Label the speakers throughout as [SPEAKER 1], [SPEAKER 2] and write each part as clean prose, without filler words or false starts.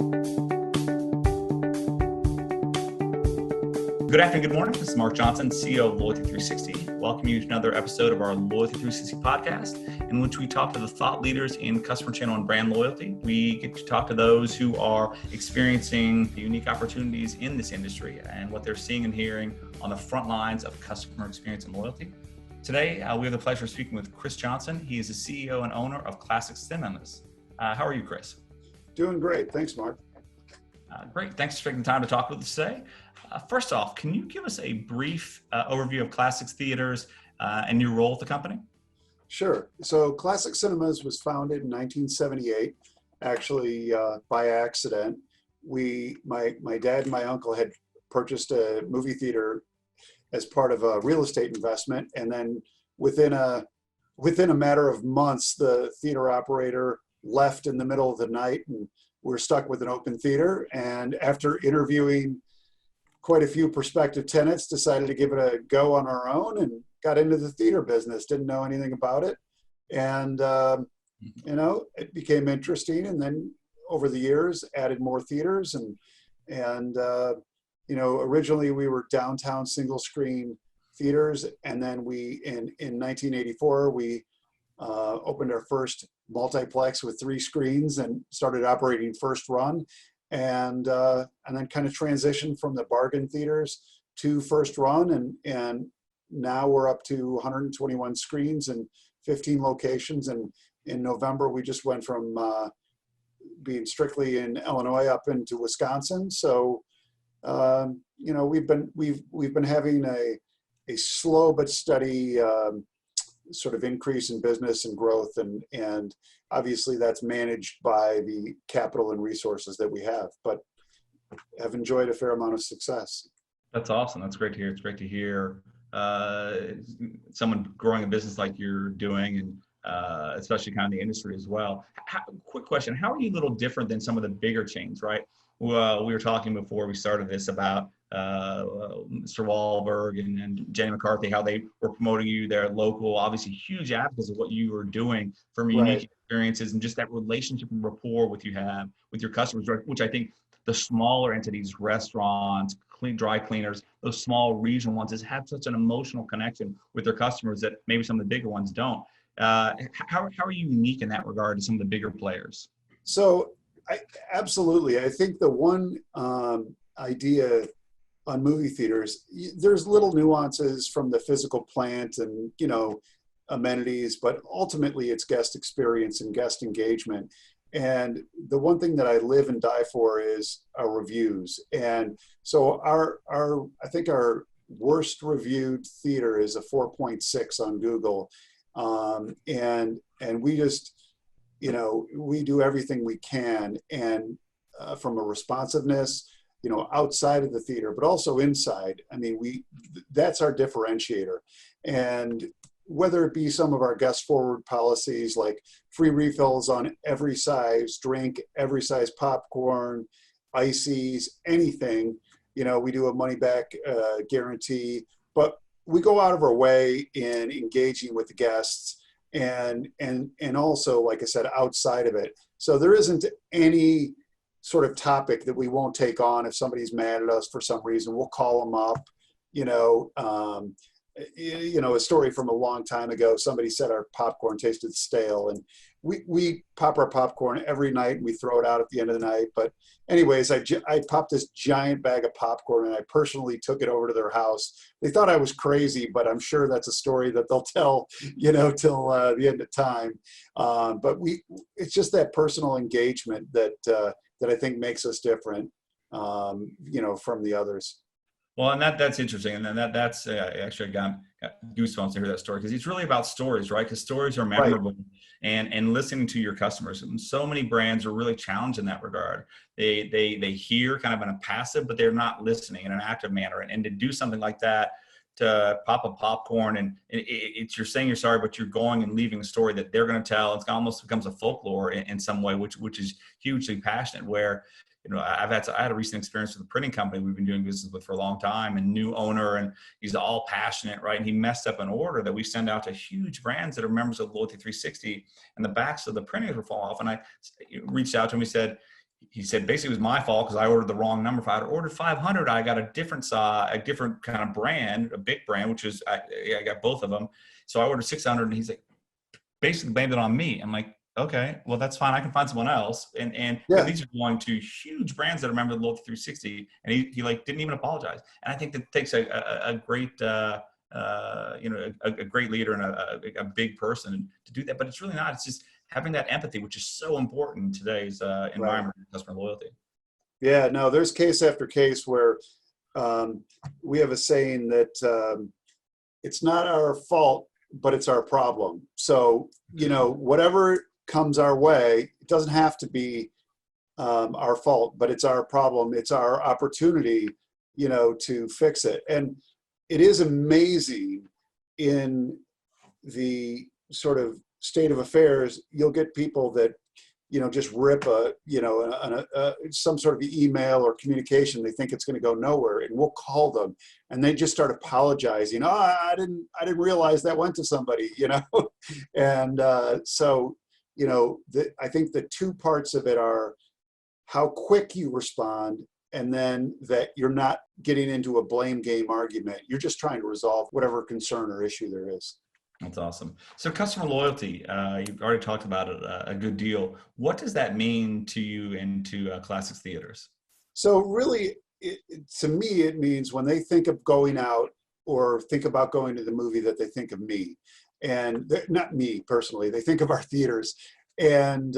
[SPEAKER 1] Good afternoon, good morning. This is Mark Johnson, CEO of Loyalty360. Welcome you to another episode of our Loyalty360 podcast, in which we talk to the thought leaders in customer channel and brand loyalty. We get to talk to those who are experiencing unique opportunities in this industry and what they're seeing and hearing on the front lines of customer experience and loyalty. Today, we have the pleasure of speaking with Chris Johnson. He is the CEO and owner of Classic Cinemas. How are you, Chris?
[SPEAKER 2] Doing great. Thanks, Mark.
[SPEAKER 1] Great. Thanks for taking the time to talk with us today. First off, can you give us a brief overview of Classic Theaters and your role at the company?
[SPEAKER 2] Sure. So Classic Cinemas was founded in 1978, actually by accident. My dad and my uncle had purchased a movie theater as part of a real estate investment, and then within a matter of months, the theater operator left in the middle of the night, and we're stuck with an open theater. And after interviewing quite a few prospective tenants, decided to give it a go on our own and got into the theater business. Didn't know anything about it. And, it became interesting. And then over the years, added more theaters. And originally we were downtown single screen theaters. And then in 1984, we opened our first multiplex with 3 screens and started operating first run. And then kind of transitioned from the bargain theaters to first run, and now we're up to 121 screens and 15 locations. And in November, we just went from being strictly in Illinois up into Wisconsin. So we've been having a slow but steady sort of increase in business and growth, and obviously that's managed by the capital and resources that we have, but have enjoyed a fair amount of success.
[SPEAKER 1] That's awesome. That's great to hear. It's great to hear someone growing a business like you're doing, and especially kind of the industry as well. Quick question: how are you a little different than some of the bigger chains, right? Well, we were talking before we started this about Mr. Wahlberg and Jenny McCarthy, how they were promoting you. They're local, obviously huge advocates of what you were doing from unique experiences, and just that relationship and rapport with your customers, which I think the smaller entities, restaurants, dry cleaners, those small regional ones, have such an emotional connection with their customers that maybe some of the bigger ones don't. How are you unique in that regard to some of the bigger players?
[SPEAKER 2] So absolutely. I think the one idea on movie theaters, there's little nuances from the physical plant and, amenities, but ultimately it's guest experience and guest engagement. And the one thing that I live and die for is our reviews. And so I think our worst reviewed theater is a 4.6 on Google. And we just, we do everything we can, and from a responsiveness, outside of the theater, but also inside. I mean, that's our differentiator. And whether it be some of our guest forward policies, like free refills on every size drink, every size popcorn, ices, anything, we do a money back guarantee, but we go out of our way in engaging with the guests and also, like I said, outside of it. So there isn't any sort of topic that we won't take on. If somebody's mad at us for some reason, we'll call them up. A story from a long time ago, somebody said our popcorn tasted stale, and we pop our popcorn every night and we throw it out at the end of the night. But anyways, I popped this giant bag of popcorn and I personally took it over to their house. They thought I was crazy, but I'm sure that's a story that they'll tell, till the end of time. But it's just that personal engagement that I think makes us different, from the others.
[SPEAKER 1] Well, and that's interesting, and then that's actually got goosebumps to hear that story, because it's really about stories, right? Because stories are memorable, right. and listening to your customers. And so many brands are really challenged in that regard. They hear kind of in a passive, but they're not listening in an active manner. And to do something like that, to pop a popcorn, and it's you're saying you're sorry, but you're going and leaving a story that they're going to tell. It's almost becomes a folklore in some way, which is hugely passionate. Where I had a recent experience with a printing company we've been doing business with for a long time, and new owner, and he's all passionate, right? And he messed up an order that we send out to huge brands that are members of Loyalty360, and the backs of the printers were falling off. And I reached out to him. He said, he said basically it was my fault because I ordered the wrong number. If I had ordered 500, I got a different size, a different kind of brand, a big brand, which is, I got both of them. So I ordered 600 and he's like, basically blamed it on me. I'm like, okay, well, that's fine. I can find someone else. And
[SPEAKER 2] Yeah.
[SPEAKER 1] these are going to huge brands that remember the Loyalty360, and he like didn't even apologize. And I think that takes a great, a great leader and a big person to do that. But it's really not. It's just having that empathy, which is so important in today's environment of customer loyalty.
[SPEAKER 2] Yeah, no, there's case after case where we have a saying that it's not our fault, but it's our problem. So, whatever comes our way, it doesn't have to be our fault, but it's our problem. It's our opportunity, to fix it. And it is amazing in the sort of state of affairs, you'll get people that, just rip some sort of email or communication. They think it's going to go nowhere, and we'll call them and they just start apologizing. Oh, I didn't realize that went to somebody, And so, I think the two parts of it are how quick you respond, and then that you're not getting into a blame game argument. You're just trying to resolve whatever concern or issue there is.
[SPEAKER 1] That's awesome. So customer loyalty, you've already talked about it a good deal. What does that mean to you and to Classics Theaters?
[SPEAKER 2] So really, to me, it means when they think of going out or think about going to the movie, that they think of me, and not me personally. They think of our theaters and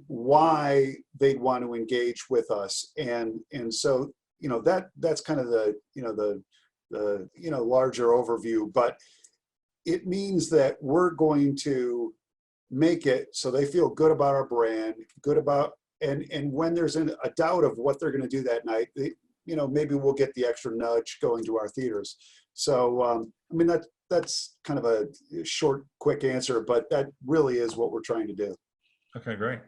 [SPEAKER 2] why they'd want to engage with us. And so, that's kind of the larger overview, but it means that we're going to make it so they feel good about our brand, good about, and when there's a doubt of what they're going to do that night, maybe we'll get the extra nudge going to our theaters. So, that's kind of a short, quick answer, but that really is what we're trying to do.
[SPEAKER 1] Okay, great.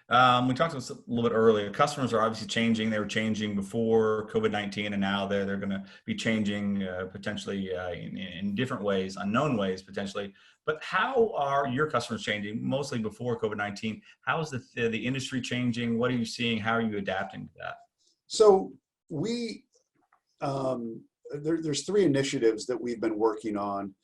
[SPEAKER 1] We talked a little bit earlier. Customers are obviously changing. They were changing before COVID-19, and now they're going to be changing potentially in different ways, unknown ways potentially. But how are your customers changing? Mostly before COVID-19. How is the industry changing? What are you seeing? How are you adapting to that?
[SPEAKER 2] So there's three initiatives that we've been working on.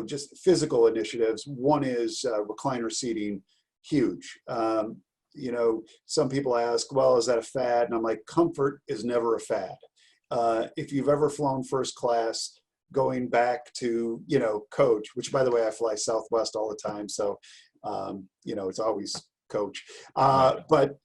[SPEAKER 2] Just physical initiatives. One is recliner seating, huge. Some people ask, well, is that a fad? And I'm like, comfort is never a fad. If you've ever flown first class, going back to, coach, which by the way, I fly Southwest all the time. So, it's always coach. But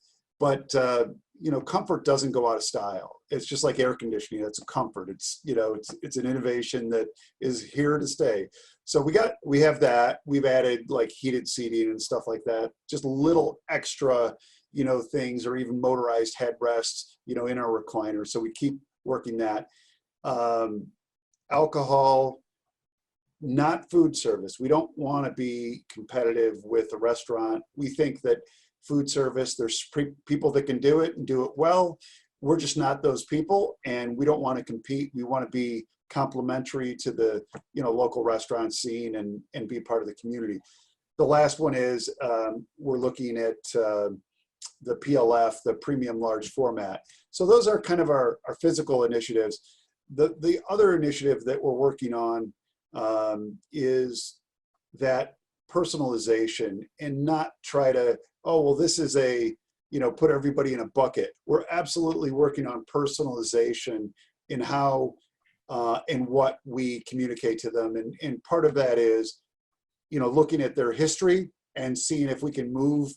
[SPEAKER 2] comfort doesn't go out of style. It's just like air conditioning. It's a comfort. It's an innovation that is here to stay. So we have that. We've added like heated seating and stuff like that. Just little extra, things, or even motorized headrests, in our recliner. So we keep working that. Alcohol, not food service. We don't want to be competitive with a restaurant. We think that food service, there's people that can do it and do it well. We're just not those people, and we don't want to compete. We want to be complementary to the local restaurant scene and be part of the community. The last one is we're looking at the PLF, the premium large format. So those are kind of our physical initiatives. The other initiative that we're working on is that personalization, and not try to, oh, well, this is put everybody in a bucket. We're absolutely working on personalization in how and what we communicate to them. And part of that is, looking at their history and seeing if we can move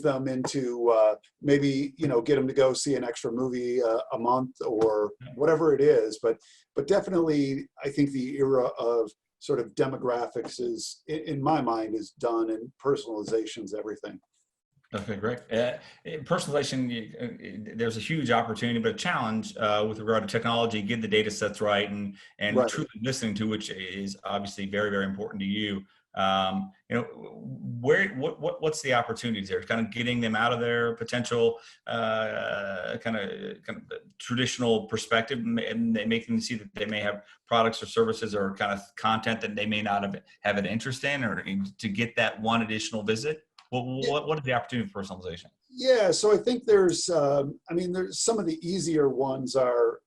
[SPEAKER 2] them into maybe, get them to go see an extra movie a month or whatever it is. But definitely, I think the era of sort of demographics is, in my mind, is done, and personalization is everything.
[SPEAKER 1] Okay, great. Personalization, there's a huge opportunity, but a challenge with regard to technology, get the data sets right, and
[SPEAKER 2] Right.
[SPEAKER 1] truly listening to, which is obviously very, very important to you. What's the opportunities there? Kind of getting them out of their potential kind of traditional perspective, and making them see that they may have products or services or kind of content that they may not have an interest in, or to get that one additional visit. Well, what is the opportunity for personalization?
[SPEAKER 2] Yeah, so I think there's, I mean, there's some of the easier ones are,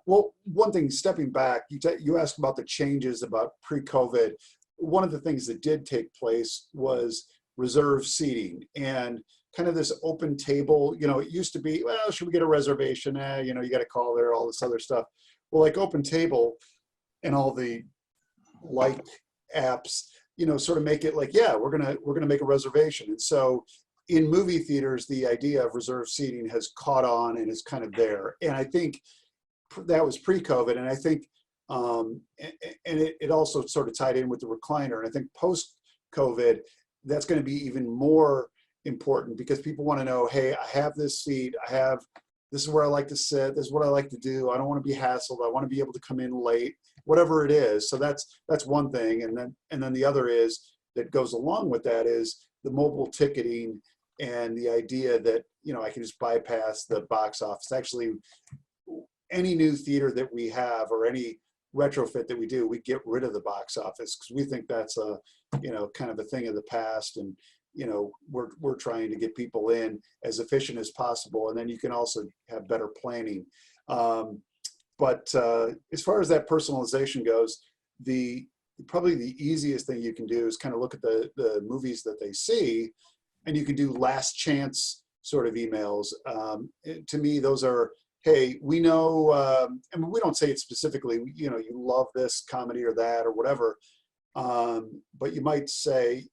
[SPEAKER 2] well, one thing, stepping back, you asked about the changes about pre-COVID. One of the things that did take place was reserved seating and kind of this open table. You know, it used to be, well, should we get a reservation? You know, you got to call there, all this other stuff. Well, like open table and all the like apps, you know, sort of make it like, yeah, we're gonna make a reservation. And so in movie theaters, the idea of reserved seating has caught on and is kind of there. And I think that was pre-COVID. And I think, and it also sort of tied in with the recliner. And I think post-COVID, that's going to be even more important because people want to know, hey, I have this seat, this is where I like to sit, this is what I like to do. I don't want to be hassled. I want to be able to come in late, whatever it is. So that's one thing. And then the other is that goes along with that is the mobile ticketing and the idea that, you know, I can just bypass the box office. Actually, any new theater that we have or any retrofit that we do, we get rid of the box office because we think that's a, you know, kind of a thing of the past. And, you know, we're trying to get people in as efficient as possible. And then you can also have better planning. But as far as that personalization goes, probably the easiest thing you can do is kind of look at the movies that they see, and you can do last chance sort of emails. To me, those are, hey, we know, I mean, we don't say it specifically, you know, you love this comedy or that or whatever, but you might say,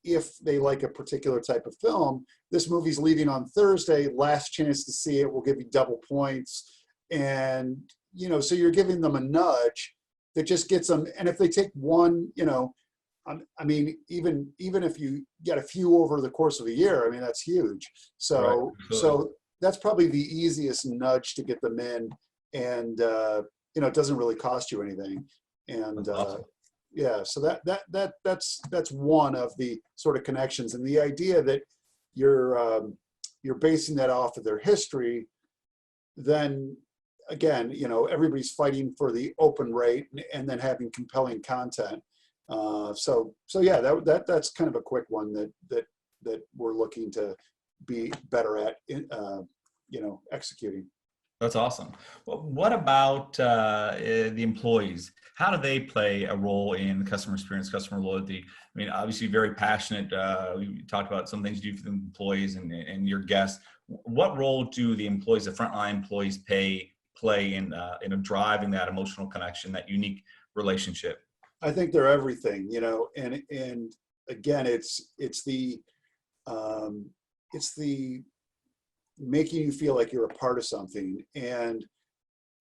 [SPEAKER 2] if they like a particular type of film, this movie's leaving on Thursday, last chance to see it, we'll give you double points. And, you know, so you're giving them a nudge that just gets them, and if they take one, you know, I mean, even if you get a few over the course of a year, I mean, that's huge. So,
[SPEAKER 1] Right.
[SPEAKER 2] so that's probably the easiest nudge to get them in, and you know, it doesn't really cost you anything. And
[SPEAKER 1] Awesome.
[SPEAKER 2] yeah, so that's one of the sort of connections, and the idea that you're basing that off of their history. Then again, you know, everybody's fighting for the open rate and then having compelling content. So yeah, that's kind of a quick one that we're looking to be better at, you know, executing.
[SPEAKER 1] That's awesome. Well, what about the employees? How do they play a role in customer experience, customer loyalty? I mean, obviously very passionate. We talked about some things you do for the employees and your guests. What role do the employees, the frontline employees, play in driving that emotional connection, that unique relationship?
[SPEAKER 2] I think they're everything, you know, and again, it's the making you feel like you're a part of something. And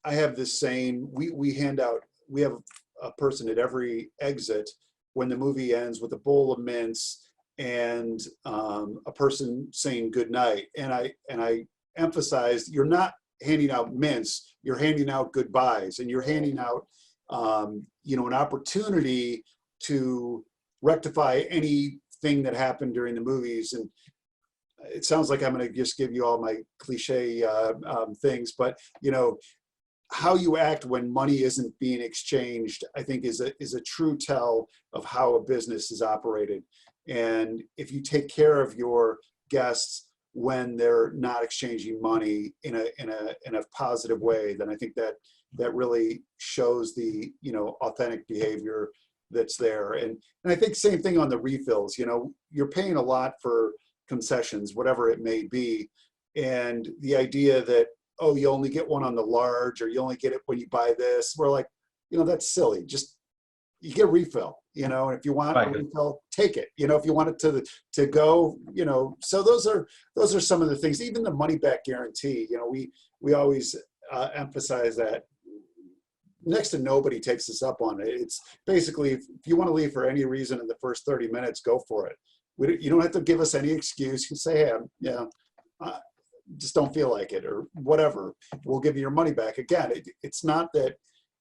[SPEAKER 2] I have this saying, we have a person at every exit when the movie ends with a bowl of mints and a person saying good night. And I emphasized, you're not handing out mints, you're handing out goodbyes, and you're handing out you know, an opportunity to rectify anything that happened during the movies. And it sounds like I'm going to just give you all my cliche things, but you know, how you act when money isn't being exchanged, I think is a true tell of how a business is operated. And if you take care of your guests when they're not exchanging money in a positive way, then I think that really shows the, you know, authentic behavior that's there. And I think same thing on the refills. You know, you're paying a lot for concessions, whatever it may be, and the idea that, oh, you only get one on the large, or you only get it when you buy this, we're like, you know, that's silly. Just, you get a refill, you know, and if you want a refill, take it, you know, if you want it to go, you know. So those are some of the things. Even the money back guarantee, you know, we always emphasize that. Next to nobody takes us up on it. It's basically, if you want to leave for any reason in the first 30 minutes, go for it. You don't have to give us any excuse. You say, hey, yeah, just don't feel like it, or whatever. We'll give you your money back. Again, it's not that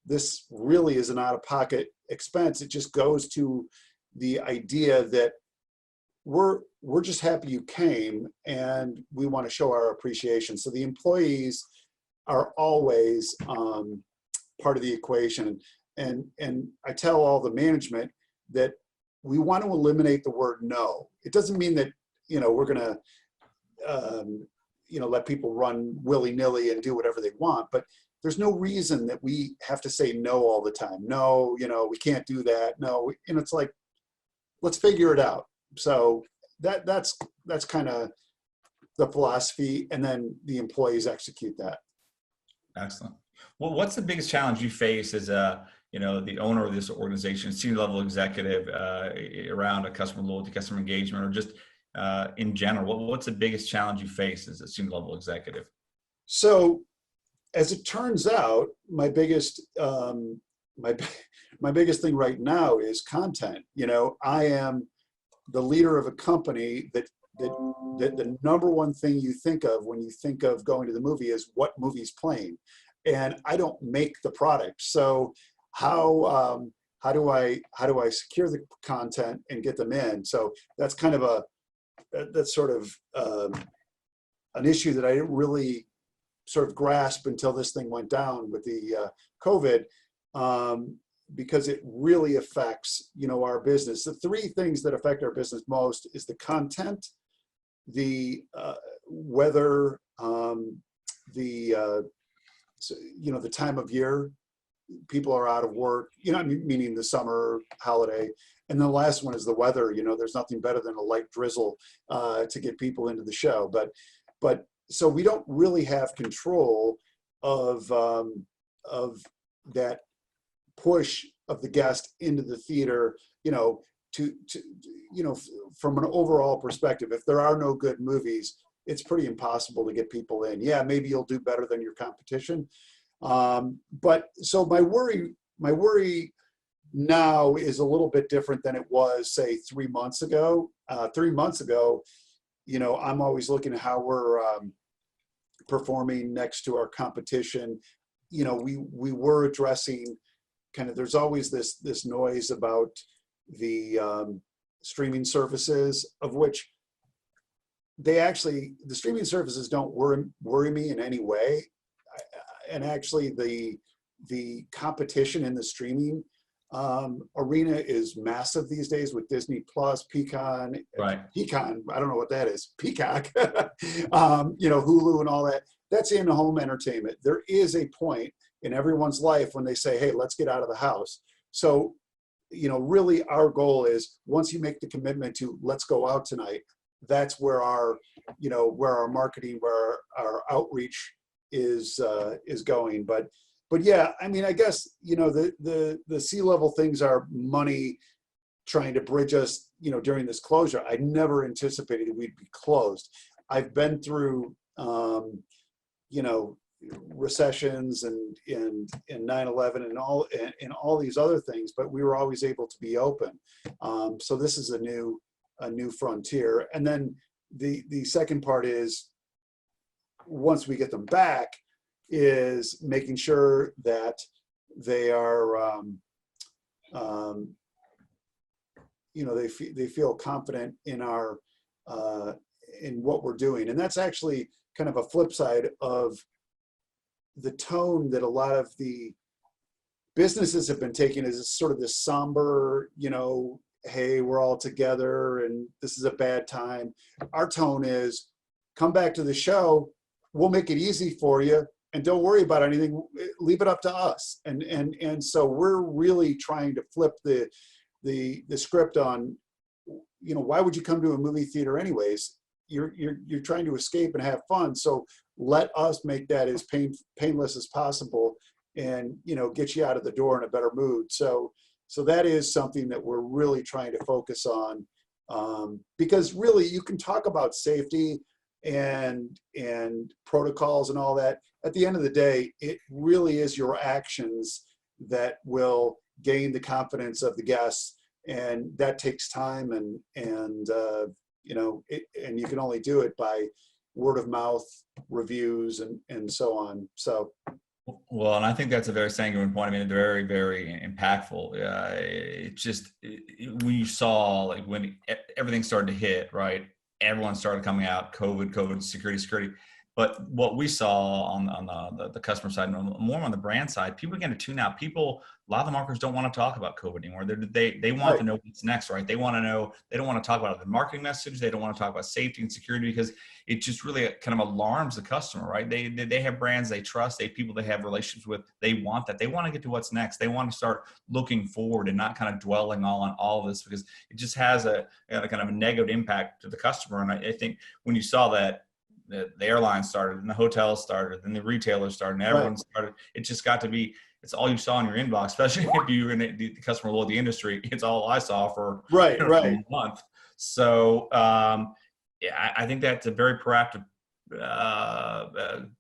[SPEAKER 2] this really is an out-of-pocket expense. It just goes to the idea that we're just happy you came, and we want to show our appreciation. So the employees are always part of the equation. And I tell all the management that we want to eliminate the word no. It doesn't mean that we're going to, let people run willy-nilly and do whatever they want. But there's no reason that we have to say no all the time. No, we can't do that. No, and it's like, let's figure it out. So that's kind of the philosophy, and then the employees execute that.
[SPEAKER 1] Excellent. Well, what's the biggest challenge you face as the owner of this organization, senior level executive, around a customer loyalty, customer engagement, or just in general? What's the biggest challenge you face as a senior level executive?
[SPEAKER 2] So, as it turns out, my biggest my biggest thing right now is content. I am the leader of a company that the number one thing you think of when you think of going to the movie is what movie's playing, and I don't make the product. So how do I secure the content and get them in? So that's kind of that's sort of an issue that I didn't really sort of grasp until this thing went down with the COVID, because it really affects our business. The three things that affect our business most is the content, the weather, the time of year. People are out of work, meaning the summer holiday. And the last one is the weather. There's nothing better than a light drizzle to get people into the show. But so we don't really have control of that push of the guest into the theater, from an overall perspective. If there are no good movies, it's pretty impossible to get people in. Yeah, maybe you'll do better than your competition. But so my worry now is a little bit different than it was, say, 3 months ago. 3 months ago, I'm always looking at how we're performing next to our competition. We were addressing there's always this noise about the streaming services, of which the streaming services don't worry me in any way. And actually the competition in the streaming arena is massive these days with Disney Plus, Peacock, Peacock, I don't know what that is, Peacock, Hulu and all that. That's in-home entertainment. There is a point in everyone's life when they say, hey, let's get out of the house. So, really our goal is, once you make the commitment to let's go out tonight, that's where our marketing, where our outreach is going. But yeah, I guess, the C-level things are money trying to bridge us, during this closure. I never anticipated we'd be closed. I've been through, recessions and 9/11 and all these other things, but we were always able to be open. So this is a new frontier. And then the second part is, once we get them back, is making sure that they are, they feel confident in our in what we're doing. And that's actually kind of a flip side of the tone that a lot of the businesses have been taking, is sort of this somber, hey, we're all together and this is a bad time. Our tone is, come back to the show, we'll make it easy for you, and don't worry about anything, leave it up to us. And so we're really trying to flip the script on, why would you come to a movie theater anyways? You're trying to escape and have fun. So let us make that as painless as possible, and get you out of the door in a better mood. So that is something that we're really trying to focus on, because really you can talk about safety and protocols and all that. At the end of the day, it really is your actions that will gain the confidence of the guests, and that takes time, and you can only do it by word of mouth, reviews, and so on. So.
[SPEAKER 1] Well, and I think that's a very sanguine point. Very, very impactful. We saw, like, when everything started to hit, right? Everyone started coming out, COVID, security. But what we saw on the customer side, and more on the brand side, people begin to tune out. People, a lot of the marketers don't want to talk about COVID anymore. They want to know what's next, right? They want to know, they don't want to talk about the marketing message. They don't want to talk about safety and security because it just really kind of alarms the customer, right? They have brands they trust, they have people they have relationships with. They want that. They want to get to what's next. They want to start looking forward and not kind of dwelling on all of this because it just has a kind of a negative impact to the customer. And I think when you saw that, the airlines started and the hotels started and the retailers started and everyone started, it just got to be, it's all you saw in your inbox, especially if you were in the customer loyalty industry. It's all I saw for a month. So yeah, I think that's a very proactive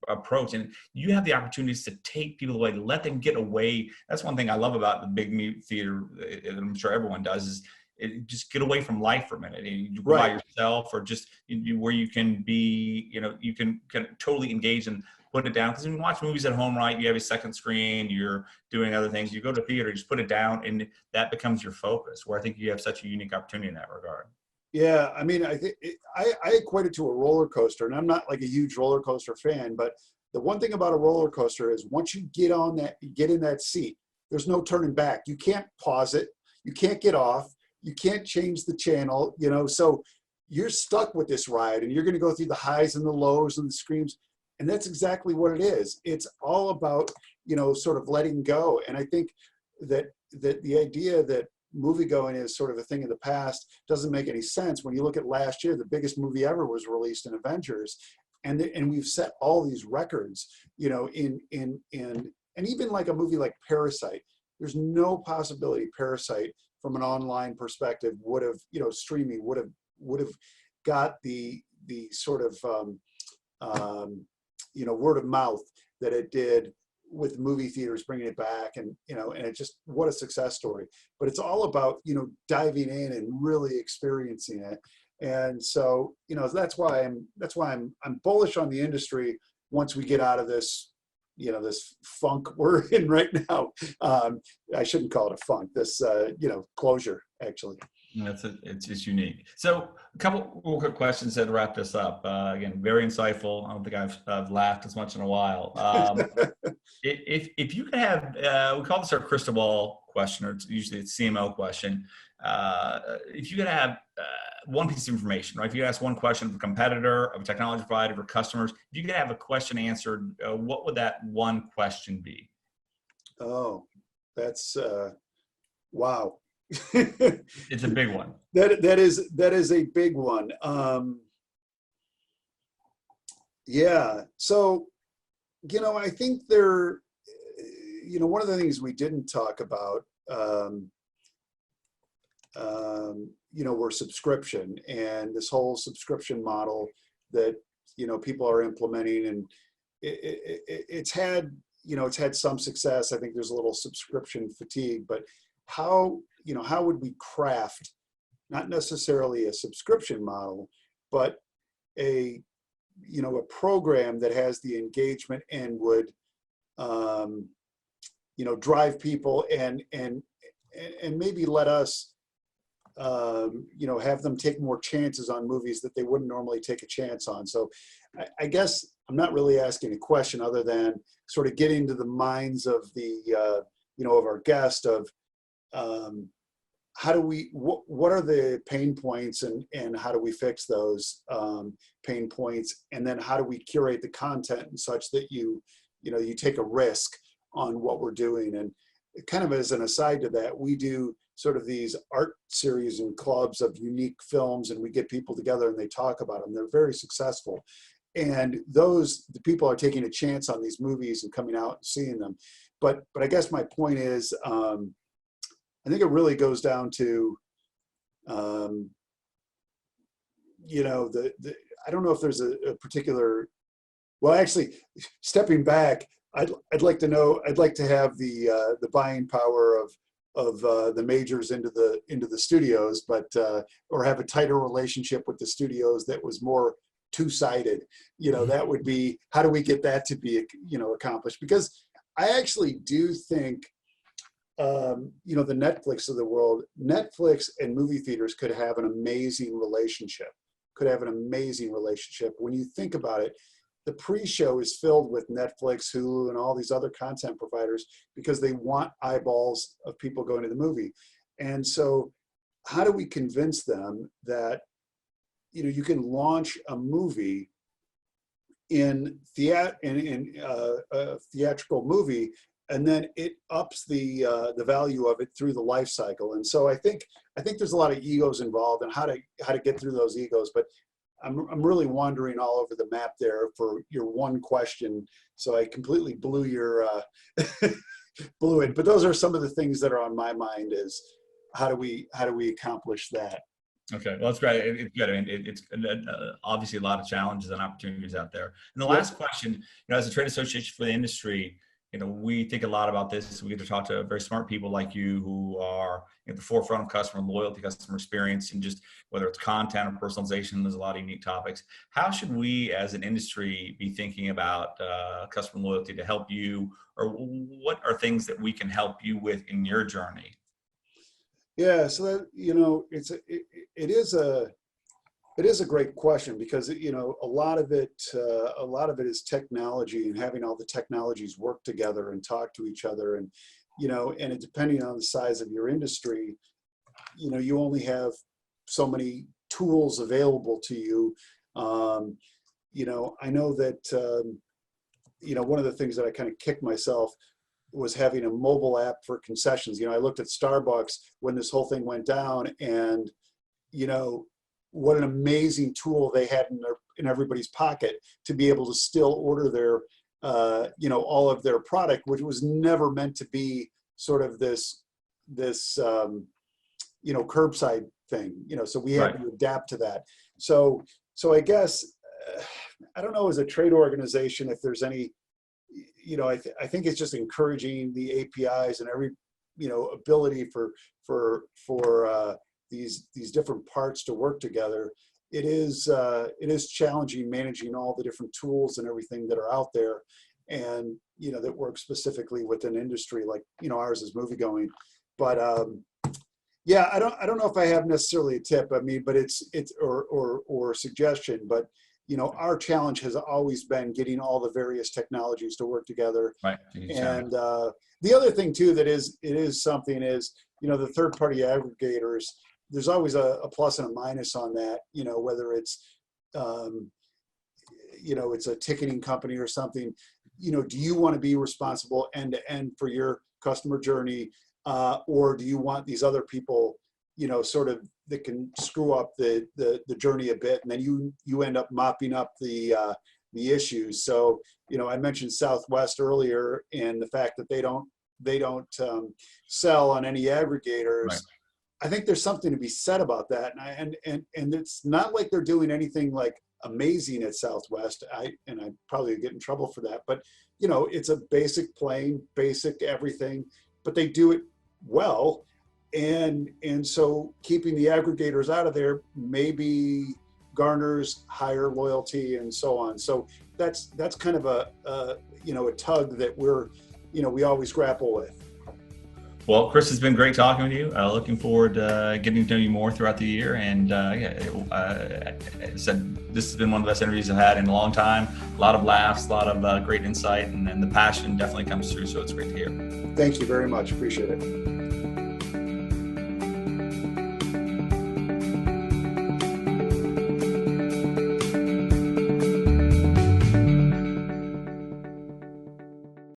[SPEAKER 1] approach, and you have the opportunities to take people away, to let them get away. That's one thing I love about the big movie theater, and I'm sure everyone does, is just get away from life for a minute. You go by yourself, or just where you can be, you can totally engage and put it down. Because when you watch movies at home, right, you have a second screen, you're doing other things. You go to theater, you just put it down, and that becomes your focus. Where I think you have such a unique opportunity in that regard.
[SPEAKER 2] Yeah, I mean, I think I equate it to a roller coaster, and I'm not like a huge roller coaster fan, but the one thing about a roller coaster is once you get in that seat, there's no turning back. You can't pause it. You can't get off. You can't change the channel, so you're stuck with this ride, and you're going to go through the highs and the lows and the screams. And that's exactly what it is. It's all about, sort of letting go. And I think that the idea that moviegoing is sort of a thing of the past doesn't make any sense. When you look at last year, the biggest movie ever was released in Avengers. And we've set all these records, and even like a movie like Parasite, there's no possibility Parasite from an online perspective would have, streaming would have got the sort of, word of mouth that it did with movie theaters bringing it back, and and it just, what a success story. But it's all about diving in and really experiencing it. And so that's why I'm bullish on the industry once we get out of this this funk we're in right now. I shouldn't call it a funk, this closure, actually.
[SPEAKER 1] It's just unique. So a couple real quick questions to wrap this up. Again, very insightful. I don't think I've laughed as much in a while. If you could have, we call this our crystal ball question, or usually it's CMO question. If you could have one piece of information, right? If you ask one question of a competitor, of a technology provider, for customers, if you could have a question answered, what would that one question be?
[SPEAKER 2] Oh, that's wow.
[SPEAKER 1] It's a big one.
[SPEAKER 2] That is a big one. Yeah. So, I think one of the things we didn't talk about, were subscription, and this whole subscription model that, people are implementing, and it's had some success. I think there's a little subscription fatigue, but how would we craft not necessarily a subscription model, but a program that has the engagement and would drive people and maybe let us have them take more chances on movies that they wouldn't normally take a chance on. So I guess I'm not really asking a question other than sort of getting to the minds of the of our guest, of how do we, what are the pain points, and how do we fix those pain points, and then how do we curate the content and such that you take a risk on what we're doing. And kind of as an aside to that, we do sort of these art series and clubs of unique films, and we get people together and they talk about them. They're very successful, and the people are taking a chance on these movies and coming out and seeing them. But I guess my point is, I think it really goes down to, I don't know if there's a particular, well, actually, stepping back, I'd like to have the buying power of the majors into the studios, but or have a tighter relationship with the studios that was more two-sided. That would be, how do we get that to be accomplished? Because I actually do think the Netflix of the world, Netflix and movie theaters could have an amazing relationship. When you think about it, the pre-show is filled with Netflix, Hulu, and all these other content providers because they want eyeballs of people going to the movie. And so how do we convince them that, you can launch a movie in a theatrical movie, and then it ups the value of it through the life cycle. And so I think there's a lot of egos involved, and how to get through those egos. But I'm really wandering all over the map there for your one question. So I completely blew your blew it. But those are some of the things that are on my mind: is how do we accomplish that?
[SPEAKER 1] Okay, well, that's great. It's good. I mean, it's obviously a lot of challenges and opportunities out there. And the last question, as a trade association for the industry, we think a lot about this. We get to talk to very smart people like you who are at the forefront of customer loyalty, customer experience, and just whether it's content or personalization, there's a lot of unique topics. How should we as an industry be thinking about customer loyalty to help you, or what are things that we can help you with in your journey?
[SPEAKER 2] Yeah, so that, it is a great question because a lot of it is technology, and having all the technologies work together and talk to each other, and and depending on the size of your industry, you only have so many tools available to you. I know that one of the things that I kind of kicked myself was having a mobile app for concessions. I looked at Starbucks when this whole thing went down, and what an amazing tool they had in everybody's pocket to be able to still order their all of their product, which was never meant to be sort of this curbside thing. So we had to adapt to that. So I guess I don't know, as a trade organization, if there's any, I think it's just encouraging the APIs and every, ability for these different parts to work together. It is challenging managing all the different tools and everything that are out there, and that work specifically with an industry like ours is movie going. But yeah, I don't know if I have necessarily a tip. I mean, but it's or suggestion, but our challenge has always been getting all the various technologies to work together.
[SPEAKER 1] Right.
[SPEAKER 2] And the other thing too that is something is, the third-party aggregators, there's always a plus and a minus on that, whether it's it's a ticketing company or something. Do you want to be responsible end to end for your customer journey, or do you want these other people sort of that can screw up the journey a bit, and then you end up mopping up the issues? So I mentioned Southwest earlier, and the fact that they don't sell on any aggregators.
[SPEAKER 1] Right.
[SPEAKER 2] I think there's something to be said about that, and it's not like they're doing anything like amazing at Southwest. I probably get in trouble for that, but it's a basic plane, basic everything, but they do it well. And so keeping the aggregators out of there maybe garners higher loyalty and so on. So that's kind of a tug that we always grapple with.
[SPEAKER 1] Well, Chris, it's been great talking with you. Looking forward to getting to know you more throughout the year. And I said, this has been one of the best interviews I've had in a long time. A lot of laughs, a lot of great insight, and the passion definitely comes through. So it's great to hear.
[SPEAKER 2] Thank you very much. Appreciate it.